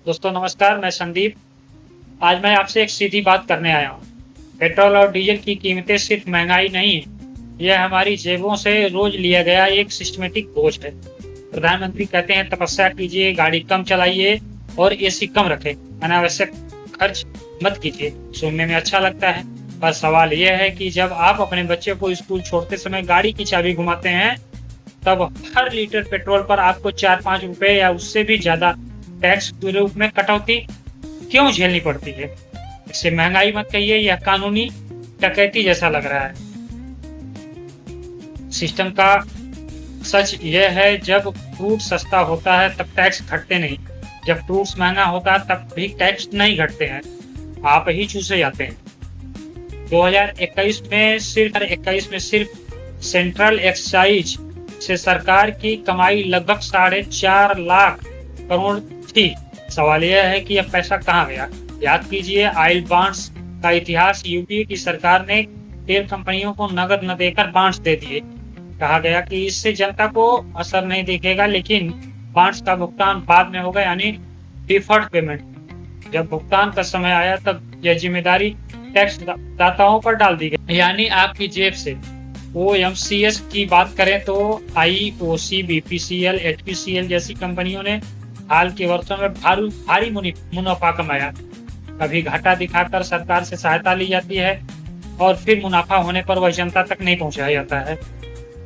दोस्तों नमस्कार, मैं संदीप। आज मैं आपसे एक सीधी बात करने आया हूँ। पेट्रोल और डीजल की कीमतें सिर्फ महंगाई नहीं है, यह हमारी जेबों से रोज लिया गया एक सिस्टमेटिक बोझ है। प्रधानमंत्री कहते हैं तपस्या कीजिए, गाड़ी कम चलाइए और एसी कम रखें, अनावश्यक खर्च मत कीजिए। सुनने में अच्छा लगता है, पर सवाल यह है कि जब आप अपने बच्चे को स्कूल छोड़ते समय गाड़ी की चाबी घुमाते हैं, तब हर लीटर पेट्रोल पर आपको 4-5 रुपए या उससे भी ज्यादा टैक्स के रूप में कटौती क्यों झेलनी पड़ती है? इसे महंगाई मत कहिए, यह कानूनी डकैती जैसा लग रहा है। सिस्टम का सच यह है, जब फ्रूट सस्ता होता है तब टैक्स घटते नहीं, जब फ्रूट्स महंगा होता है तब भी टैक्स नहीं घटते हैं, आप ही चूसे जाते हैं। 2021 में सिर्फ सेंट्रल एक्साइज से सरकार की कमाई लगभग 4.5 लाख करोड़ थी। सवाल यह है कि यह पैसा कहाँ गया? याद कीजिए ऑयल बॉन्ड्स का इतिहास। यूपीए की सरकार ने तेल कंपनियों को नगद न देकर बॉन्ड्स दे दिए। कहा गया कि इससे जनता को असर नहीं दिखेगा, लेकिन बॉन्ड्स का भुगतान बाद में होगा, यानी डिफर्ड पेमेंट। जब भुगतान का समय आया तब यह जिम्मेदारी टैक्स दाताओं पर डाल दी गई, यानी आपकी जेब से। ओएमसीएस की बात करें तो आईओसी, बीपीसीएल, एचपीसीएल जैसी कंपनियों ने हाल के वर्षों में भारी मुनाफा कमाया। कभी घाटा दिखाकर सरकार से सहायता ली जाती है और फिर मुनाफा होने पर वह जनता तक नहीं पहुंचाया जाता है।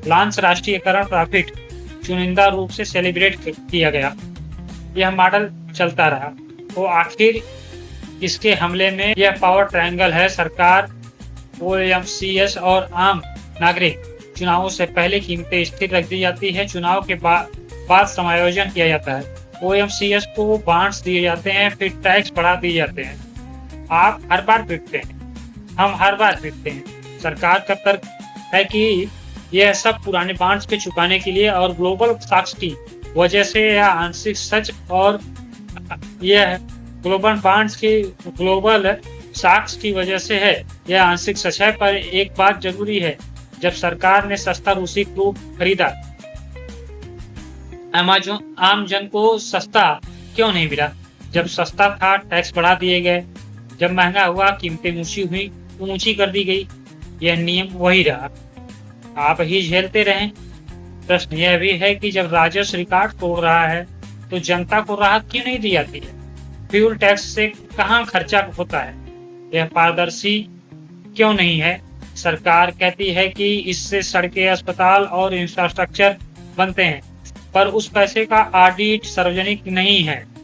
लांच राष्ट्रीयकरण प्रॉफिट चुनिंदा रूप से सेलिब्रेट किया गया, यह मॉडल चलता रहा। तो आखिर इसके हमले में यह पावर ट्रायंगल है। सरकार, ओएमसीएस और आम नागरिक। चुनावों से पहले कीमतें स्थिर रख दी जाती है, चुनाव के बाद समायोजन किया जाता है। ओएमसीएस को बॉन्ड्स दिए जाते हैं, फिर टैक्स बढ़ा दिए जाते हैं। आप हर बार पीटते हैं, हम हर बार पीटते हैं। सरकार का तर्क है कि यह सब पुराने बॉन्ड्स के चुकाने के लिए और ग्लोबल शॉक्स की वजह से यह आंशिक सच, और यह ग्लोबल शॉक्स की वजह से है, यह आंशिक सच है। पर एक बात जरूरी है, जब सरकार ने सस्ता रूसी क्रूड खरीदा, अमेज़न आम जन को सस्ता क्यों नहीं मिला? जब सस्ता था टैक्स बढ़ा दिए गए, जब महंगा हुआ कीमतें ऊंची कर दी गई। यह नियम वही रहा, आप ही झेलते रहें। प्रश्न यह भी है कि जब राजस्व रिकॉर्ड तोड़ रहा है तो जनता को राहत क्यों नहीं दी जाती है? फ्यूल टैक्स से कहाँ खर्चा होता है? यह पारदर्शी क्यों नहीं है? सरकार कहती है कि इससे सड़कें, अस्पताल और इंफ्रास्ट्रक्चर बनते हैं, पर उस पैसे का ऑडिट सार्वजनिक नहीं है।